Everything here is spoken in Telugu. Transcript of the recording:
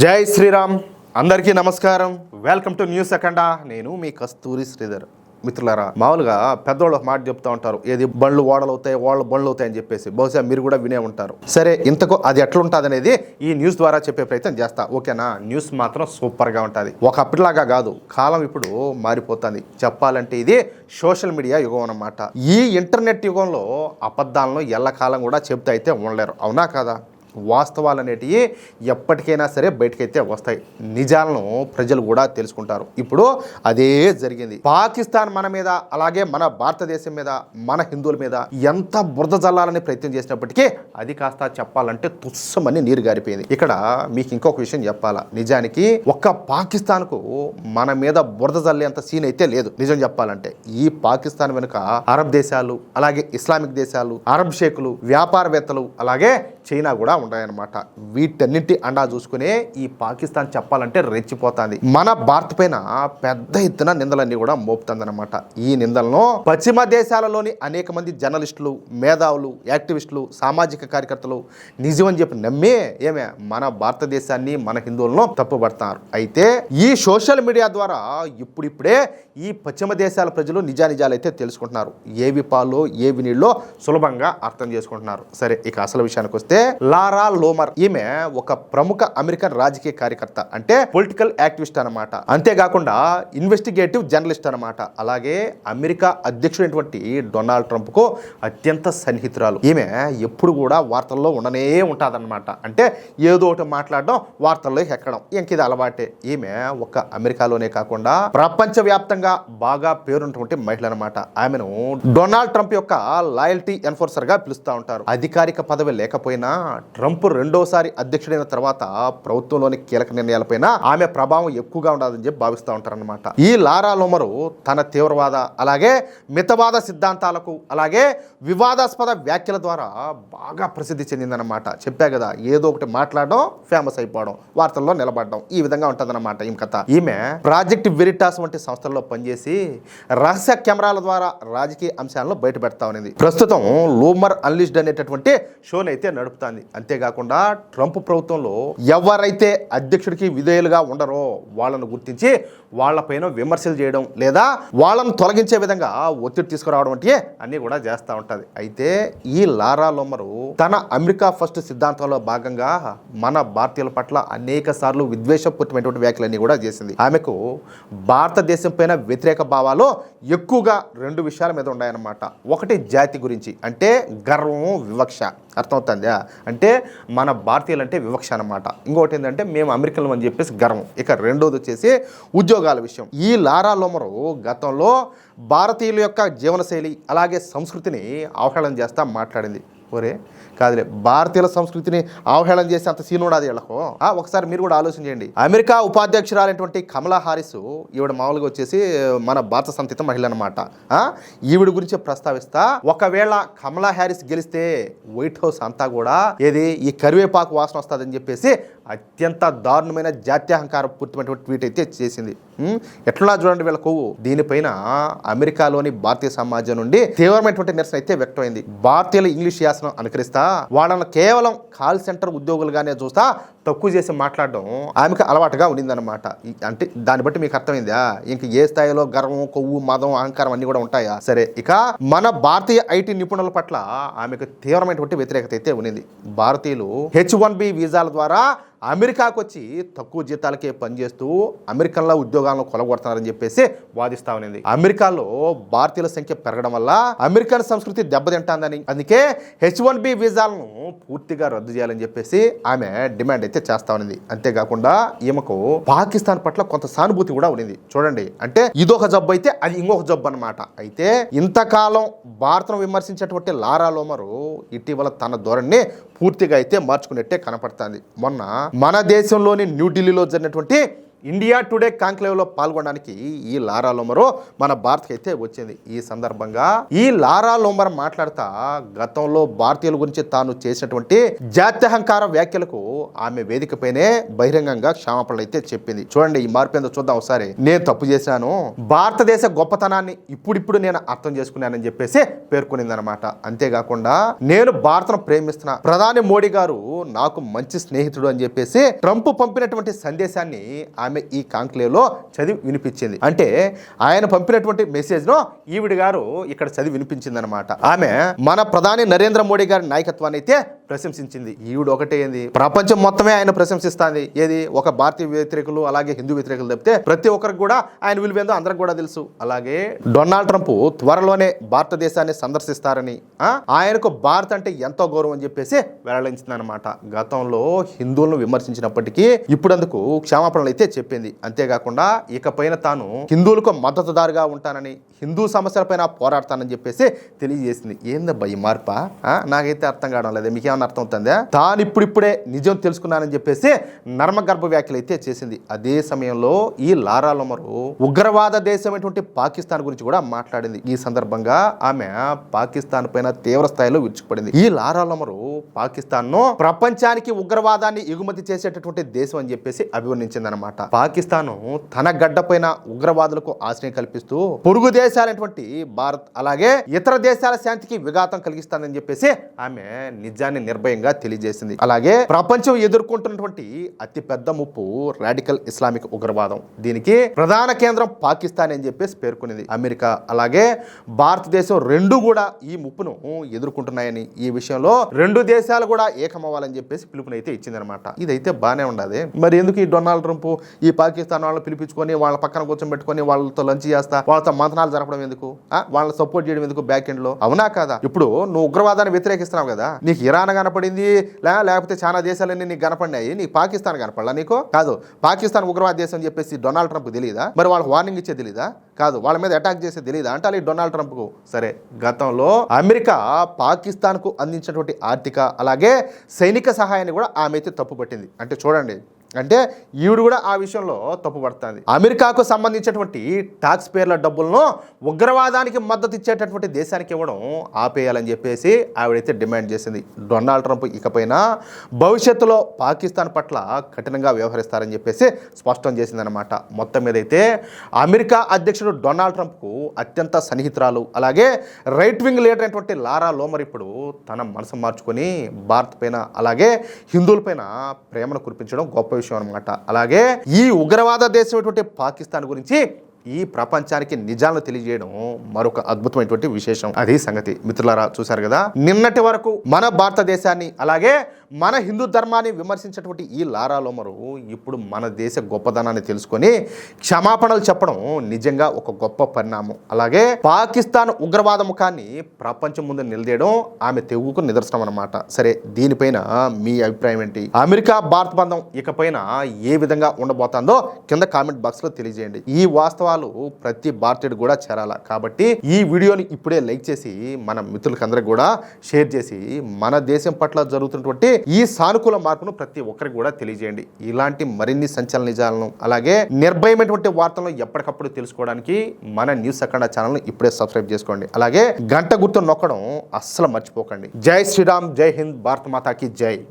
జై శ్రీరామ్. అందరికీ నమస్కారం. వెల్కమ్ టు న్యూస్ అఖండ. నేను మీ కస్తూరి శ్రీధర్. మిత్రులారా, మామూలుగా పెద్దవాళ్ళు ఒక మాట చెప్తూ ఉంటారు, ఏది బండ్లు ఓడలు అవుతాయి, ఓడలు బండ్లు అవుతాయి అని చెప్పేసి. బహుశా మీరు కూడా వినే ఉంటారు. సరే, ఇంతకు అది ఎట్లుంటుంది అనేది ఈ న్యూస్ ద్వారా చెప్పే ప్రయత్నం చేస్తా. ఓకేనా? న్యూస్ మాత్రం సూపర్గా ఉంటుంది. ఒకప్పటిలాగా కాదు, కాలం ఇప్పుడు మారిపోతుంది. చెప్పాలంటే ఇది సోషల్ మీడియా యుగం అన్నమాట. ఈ ఇంటర్నెట్ యుగంలో అబద్ధాలను ఎల్లకాలం కూడా చెప్తే అయితే ఉండలేరు. అవునా కదా? వాస్తవాలు అనేటివి ఎప్పటికైనా సరే బయటకైతే వస్తాయి. నిజాలను ప్రజలు కూడా తెలుసుకుంటారు. ఇప్పుడు అదే జరిగింది. పాకిస్తాన్ మన మీద, అలాగే మన భారతదేశం మీద, మన హిందువుల మీద ఎంత బురద జల్లాలని ప్రయత్నం చేసినప్పటికీ అది కాస్త చెప్పాలంటే తుస్సమని నీరు గారిపోయింది. ఇక్కడ మీకు ఇంకొక విషయం చెప్పాలా. నిజానికి ఒక్క పాకిస్తాన్కు మన మీద బురద జల్లేంత సీన్ అయితే లేదు. నిజం చెప్పాలంటే ఈ పాకిస్తాన్ వెనుక అరబ్ దేశాలు, అలాగే ఇస్లామిక్ దేశాలు, అరబ్ షేకులు, వ్యాపారవేత్తలు, అలాగే చైనా కూడా ఉంటాయన్నమాట. వీటన్నింటి అండా చూసుకునే ఈ పాకిస్తాన్ చెప్పాలంటే రెచ్చిపోతుంది. మన భారత్ పైన పెద్ద ఎత్తున నిందలన్నీ కూడా మోపుతుందన్నమాట. ఈ నిందలను పశ్చిమ దేశాలలోని అనేక మంది జర్నలిస్టులు, మేధావులు, యాక్టివిస్టులు, సామాజిక కార్యకర్తలు నిజం అని చెప్పి నమ్మే మన భారతదేశాన్ని, మన హిందువులను తప్పుపడతారు. అయితే ఈ సోషల్ మీడియా ద్వారా ఇప్పుడిప్పుడే ఈ పశ్చిమ దేశాల ప్రజలు నిజానిజాలు అయితే తెలుసుకుంటున్నారు. ఏవి పాలు ఏవి నీళ్ళో సులభంగా అర్థం చేసుకుంటున్నారు. సరే, ఇక అసలు విషయానికి వస్తే లారా లోమర్ ఈమె ఒక ప్రముఖ అమెరికన్ రాజకీయ కార్యకర్త, అంటే పొలిటికల్ యాక్టివిస్ట్ అనమాట. అంతేకాకుండా ఇన్వెస్టిగేటివ్ జర్నలిస్ట్ అనమాట. అలాగే అమెరికా అధ్యక్షుడైనటువంటి డొనాల్డ్ ట్రంప్ కు అత్యంత సన్నిహితురాలు. ఈమె ఎప్పుడు కూడా వార్తల్లో ఉండనే ఉంటాదన్నమాట. అంటే ఏదో ఒకటి మాట్లాడడం, వార్తల్లో ఎక్కడం, ఇంకిది అలవాటే. ఈమె ఒక అమెరికాలోనే కాకుండా ప్రపంచ వ్యాప్తంగా బాగా పేరున్నటువంటి మహిళ అనమాట. ఆమెను డొనాల్డ్ ట్రంప్ యొక్క లాయల్టీ ఎన్ఫోర్సర్ గా పిలుస్తూ ఉంటారు. అధికారిక పదవి లేకపోయినా ట్రంప్ రెండోసారి అధ్యక్షుడైన తర్వాత ప్రభుత్వంలోని కీలక నిర్ణయాలపైన ఆమె ప్రభావం ఎక్కువగా ఉండదని చెప్పి భావిస్తూ ఉంటారన్నమాట. ఈ లారా లోమరు తన తీవ్రవాద, అలాగే మితవాద సిద్ధాంతాలకు, అలాగే వివాదాస్పద వ్యాఖ్యల ద్వారా బాగా ప్రసిద్ధి చెందిందన్నమాట. చెప్పా కదా, ఏదో ఒకటి మాట్లాడడం, ఫేమస్ అయిపోవడం, వార్తల్లో నిలబడడం, ఈ విధంగా ఉంటుందన్నమాట ఈమె కథ. ఈమె ప్రాజెక్ట్ వెరిటాస్ వంటి సంస్థల్లో పనిచేసి రహస్య కెమెరాల ద్వారా రాజకీయ అంశాలను బయట పెడతా ఉన్నది. ప్రస్తుతం లూమర్ అన్లిస్డ్ అనేటటువంటి షోని అయితే నడుపుతుంది. అంతేకాకుండా ట్రంప్ ప్రభుత్వంలో ఎవరైతే అధ్యక్షుడికి విధేయులుగా ఉండరో వాళ్ళను గుర్తించి వాళ్ళపైన విమర్శలు చేయడం, లేదా వాళ్ళను తొలగించే విధంగా ఒత్తిడి తీసుకురావడం వంటి అన్ని కూడా చేస్తూ ఉంటుంది. అయితే ఈ లారా లోమరు తన అమెరికా ఫస్ట్ సిద్ధాంతంలో భాగంగా మన భారతీయుల పట్ల అనేక సార్లు విద్వేషపూరితమైనటువంటి వ్యాఖ్యలన్నీ కూడా చేసింది. ఆమెకు భారతదేశం పైన వ్యతిరేక భావాలు ఎక్కువగా రెండు విషయాల మీద ఉన్నాయన్నమాట. ఒకటి జాతి గురించి, అంటే గర్వం, వివక్ష. అర్థమవుతుందా? అంటే మన భారతీయులు అంటే వివక్ష అనమాట. ఇంకోటి ఏంటంటే మేము అమెరికన్లు అని చెప్పేసి గర్వం. ఇక రెండోది వచ్చేసి ఉద్యోగాల విషయం. ఈ లారా లోమరు గతంలో భారతీయుల యొక్క జీవనశైలి, అలాగే సంస్కృతిని అవహేళన చేస్తా మాట్లాడింది. ఒరే కాదులే, భారతీయుల సంస్కృతిని అవహేళన చేసి అంత సీన్ ఉండదు వీళ్ళకు. ఒకసారి మీరు కూడా ఆలోచన చేయండి. అమెరికా ఉపాధ్యక్షురాలైనటువంటి కమలా హారిస్, ఈవిడ మామూలుగా వచ్చేసి మన భారత సంతతి మహిళ అనమాట. ఈవిడ గురించి ప్రస్తావిస్తా, ఒకవేళ కమలా హారిస్ గెలిస్తే వైట్ హౌస్ అంతా కూడా ఏది ఈ కరివేపాకు వాసన వస్తుందని చెప్పేసి అత్యంత దారుణమైన జాత్యహంకార పూర్తిమైనటువంటి ట్వీట్ అయితే చేసింది. ఎట్లా చూడండి వీళ్ళ కొవ్వు. దీనిపైన అమెరికాలోని భారతీయ సమాజం నుండి తీవ్రమైనటువంటి నిరసన అయితే వ్యక్తమైంది. భారతీయుల ఇంగ్లీష్ యాసను అనుకరిస్తా, వాళ్ళను కేవలం కాల్ సెంటర్ ఉద్యోగులుగానే చూస్తా తక్కువ చేసి మాట్లాడడం ఆమెకు అలవాటుగా ఉండిందనమాట. అంటే దాన్ని బట్టి మీకు అర్థమైందా? ఇంక ఏ స్థాయిలో గర్వం, కొవ్వు, మదం, అహంకారం అన్ని కూడా ఉంటాయా? సరే, ఇక మన భారతీయ ఐటీ నిపుణుల పట్ల ఆమెకు తీవ్రమైనటువంటి వ్యతిరేకత అయితే ఉన్నింది. భారతీయులు H-1B వీసాల ద్వారా అమెరికాకు వచ్చి తక్కువ జీతాలకే పనిచేస్తూ అమెరికన్ల ఉద్యోగాలను కొలగొడుతున్నారని చెప్పేసి వాదిస్తా ఉన్నది. అమెరికాలో భారతీయుల సంఖ్య పెరగడం వల్ల అమెరికన్ సంస్కృతి దెబ్బతింటాందని, అందుకే H-1B వీసాలను పూర్తిగా రద్దు చేయాలని చెప్పేసి ఆమె డిమాండ్ అయితే చేస్తా ఉన్నది. అంతేకాకుండా ఈమెకు పాకిస్తాన్ పట్ల కొంత సానుభూతి కూడా ఉన్నది. చూడండి, అంటే ఇదొక జబ్బు అయితే అది ఇంకొక జబ్బు అనమాట. అయితే ఇంతకాలం భారత్ను విమర్శించేటువంటి లారా లోమరు ఇటీవల తన ధోరణిని పూర్తిగా అయితే మార్చుకున్నట్టే కనపడుతుంది. మొన్న మన దేశంలోని న్యూఢిల్లీలో జరిగినటువంటి ఇండియా టుడే కాంక్లేవ్లో పాల్గొనడానికి ఈ లారా లోమరో మన భారత్కి అయితే వచ్చింది. ఈ సందర్భంగా ఈ లారా లోమర్ మాట్లాడుతా గతంలో భారతీయుల గురించి తాను చేసినటువంటి జాత్యహంకార వ్యాఖ్యలకు ఆమె వేదికపైనే బహిరంగంగా క్షమాపణలు అయితే చెప్పింది. చూడండి ఈ మార్పు ఏందో చూద్దాం ఒకసారి. నేను తప్పు చేశాను, భారతదేశ గొప్పతనాన్ని ఇప్పుడిప్పుడు నేను అర్థం చేసుకున్నానని చెప్పేసి పేర్కొనింది అనమాట. అంతేకాకుండా నేను భారత్ను ప్రేమిస్తున్నా, ప్రధాని మోడీ గారు నాకు మంచి స్నేహితుడు అని చెప్పేసి ట్రంప్ పంపినటువంటి సందేశాన్ని ఆమె ఈ కాంక్లేవ్ లో చదివి వినిపించింది. అంటే ఆయన పంపినటువంటి మెసేజ్ ను ఈవిడ గారు ఇక్కడ చదివి వినిపించింది అనమాట. ఆమె మన ప్రధాని నరేంద్ర మోడీ గారి నాయకత్వాన్ని అయితే ప్రశంసించింది. ఈవిడ ఒకటే ఏంది, ప్రపంచం మొత్తమే ఆయన ప్రశంసిస్తుంది. ఏది ఒక భారతీయ వ్యతిరేకులు అలాగే హిందూ వ్యతిరేకులు తప్పితే ప్రతి ఒక్కరికి కూడా ఆయన విలువేందో అందరికి కూడా తెలుసు. అలాగే డొనాల్డ్ ట్రంప్ త్వరలోనే భారతదేశాన్ని సందర్శిస్తారని, ఆయనకు భారత్ అంటే ఎంతో గౌరవం అని చెప్పేసి వెల్లడించింది అనమాట. గతంలో హిందువులను విమర్శించినప్పటికీ ఇప్పుడు అందుకు క్షమాపణలు అయితే చెప్పింది. అంతేకాకుండా ఇకపైన తాను హిందువులకు మద్దతుదారుగా ఉంటానని, హిందూ సమస్యలపైన పోరాడతానని చెప్పేసి తెలియజేసింది. ఏందబ్బా ఈ మార్పా? నాకైతే అర్థం కావడం లేదు. మీకేమన్నా అర్థం అవుతుందా? తాను ఇప్పుడిప్పుడే నిజం తెలుసుకున్నానని చెప్పేసి నర్మగర్భ వ్యాఖ్యలు అయితే చేసింది. అదే సమయంలో ఈ లారా లోమరు ఉగ్రవాద దేశమైనటువంటి పాకిస్తాన్ గురించి కూడా మాట్లాడింది. ఈ సందర్భంగా ఆమె పాకిస్తాన్ పైన తీవ్ర స్థాయిలో విరుచుకుపడింది. ఈ లారా లోమరు పాకిస్తాన్ ను ప్రపంచానికి ఉగ్రవాదాన్ని ఎగుమతి చేసేటటువంటి దేశం అని చెప్పేసి అభివర్ణించింది అనమాట. పాకిస్తాన్ తన గడ్డ పైన ఉగ్రవాదులకు ఆశ్రయం కల్పిస్తూ పొరుగు దేశాలైనటువంటి భారత్ అలాగే ఇతర దేశాల శాంతికి విఘాతం కలిగిస్తానని చెప్పేసి ఆమె నిజాన్ని నిర్భయంగా తెలియజేసింది. అలాగే ప్రపంచం ఎదుర్కొంటున్నటువంటి అతి పెద్ద ముప్పు రాడికల్ ఇస్లామిక్ ఉగ్రవాదం. దీనికి ప్రధాన కేంద్రం పాకిస్తాన్ అని చెప్పేసి పేర్కొనింది. అమెరికా అలాగే భారతదేశం రెండు కూడా ఈ ముప్పును ఎదుర్కొంటున్నాయని, ఈ విషయంలో రెండు దేశాలు కూడా ఏకమవ్వాలని చెప్పేసి పిలుపునైతే ఇచ్చిందనమాట. ఇదైతే బాగానే ఉండదు. మరి ఎందుకు ఈ డొనాల్డ్ ట్రంప్ ఈ పాకిస్తాన్ వాళ్ళని పిలిపించుకొని వాళ్ళ పక్కన కూర్చోబెట్టుకొని వాళ్ళతో లంచ్ చేస్తా, వాళ్ళతో మంతనాలు జరపడం ఎందుకు, వాళ్ళని సపోర్ట్ చేయడం ఎందుకు బ్యాక్ ఎండ్ లో? అవునా కదా? ఇప్పుడు నువ్వు ఉగ్రవాదాన్ని వ్యతిరేకిస్తున్నావు కదా, నీకు ఇరాన్ కనపడింది లేకపోతే చాలా దేశాలన్నీ నీకు కనపడినాయి, నీకు పాకిస్తాన్ కనపడలా? నీకు కాదు, పాకిస్తాన్ ఉగ్రవాద దేశం అని చెప్పేసి డొనాల్డ్ ట్రంప్ తెలియదా? మరి వాళ్ళకి వార్నింగ్ ఇచ్చే తెలీదా? కాదు, వాళ్ళ మీద అటాక్ చేసే తెలీదా? అంటే డొనాల్డ్ ట్రంప్ కు. సరే, గతంలో అమెరికా పాకిస్తాన్ కు అందించినటువంటి ఆర్థిక అలాగే సైనిక సహాయాన్ని కూడా ఆమె అయితే తప్పుపట్టింది. అంటే చూడండి, అంటే ఈవిడ కూడా ఆ విషయంలో తప్పుపడుతుంది. అమెరికాకు సంబంధించినటువంటి టాక్స్ పేర్ల డబ్బులను ఉగ్రవాదానికి మద్దతు ఇచ్చేటటువంటి దేశానికి ఇవ్వడం ఆపేయాలని చెప్పేసి ఆవిడైతే డిమాండ్ చేసింది. డొనాల్డ్ ట్రంప్ ఇకపైన భవిష్యత్తులో పాకిస్తాన్ పట్ల కఠినంగా వ్యవహరిస్తారని చెప్పేసి స్పష్టం చేసిందనమాట. మొత్తం మీద అయితే అమెరికా అధ్యక్షుడు డొనాల్డ్ ట్రంప్కు అత్యంత సన్నిహితురాలు అలాగే రైట్ వింగ్ లీడర్ అయినటువంటి లారా లోమర్ ఇప్పుడు తన మనసు మార్చుకొని భారత్ పైన అలాగే హిందువులపైన ప్రేమను కురిపించడం గొప్ప విషయం అనమాట. అలాగే ఈ ఉగ్రవాద దేశమైనటువంటి పాకిస్తాన్ గురించి ఈ ప్రపంచానికి నిజాలను తెలియజేయడం మరొక అద్భుతమైనటువంటి విశేషం. అది సంగతి. మిత్రులారా, చూశారు కదా, నిన్నటి వరకు మన భారతదేశాన్ని అలాగే మన హిందూ ధర్మాన్ని విమర్శించినటువంటి ఈ లారా లోమరు ఇప్పుడు మన దేశ గొప్పదనాన్ని తెలుసుకొని క్షమాపణలు చెప్పడం నిజంగా ఒక గొప్ప పరిణామం. అలాగే పాకిస్తాన్ ఉగ్రవాద ముఖాన్ని ప్రపంచం ముందు నిలదేయడం ఆమె తెగుకు నిదర్శనం అనమాట. సరే, దీనిపైన మీ అభిప్రాయం ఏంటి? అమెరికా భారత్ బంధం ఇకపైన ఏ విధంగా ఉండబోతుందో కింద కామెంట్ బాక్స్ లో తెలియజేయండి. ఈ వాస్తవాలు ప్రతి భారతీయుడు కూడా చేరాల. కాబట్టి ఈ వీడియోని ఇప్పుడే లైక్ చేసి మన మిత్రులకందరికి కూడా షేర్ చేసి మన దేశం పట్ల జరుగుతున్నటువంటి ఈ సానుకూల మార్పును ప్రతి ఒక్కరికి కూడా తెలియజేయండి. ఇలాంటి మరిన్ని సంచలన నిజాలను అలాగే నిర్భయమైనటువంటి వార్తలను ఎప్పటికప్పుడు తెలుసుకోవడానికి మన న్యూస్ అఖండ ఛానల్ ఇప్పుడే సబ్స్క్రైబ్ చేసుకోండి. అలాగే గంట గుర్తు నొక్కడం అస్సలు మర్చిపోకండి. జై శ్రీరామ్, జై హింద్, భారత్ మాతాకి జై.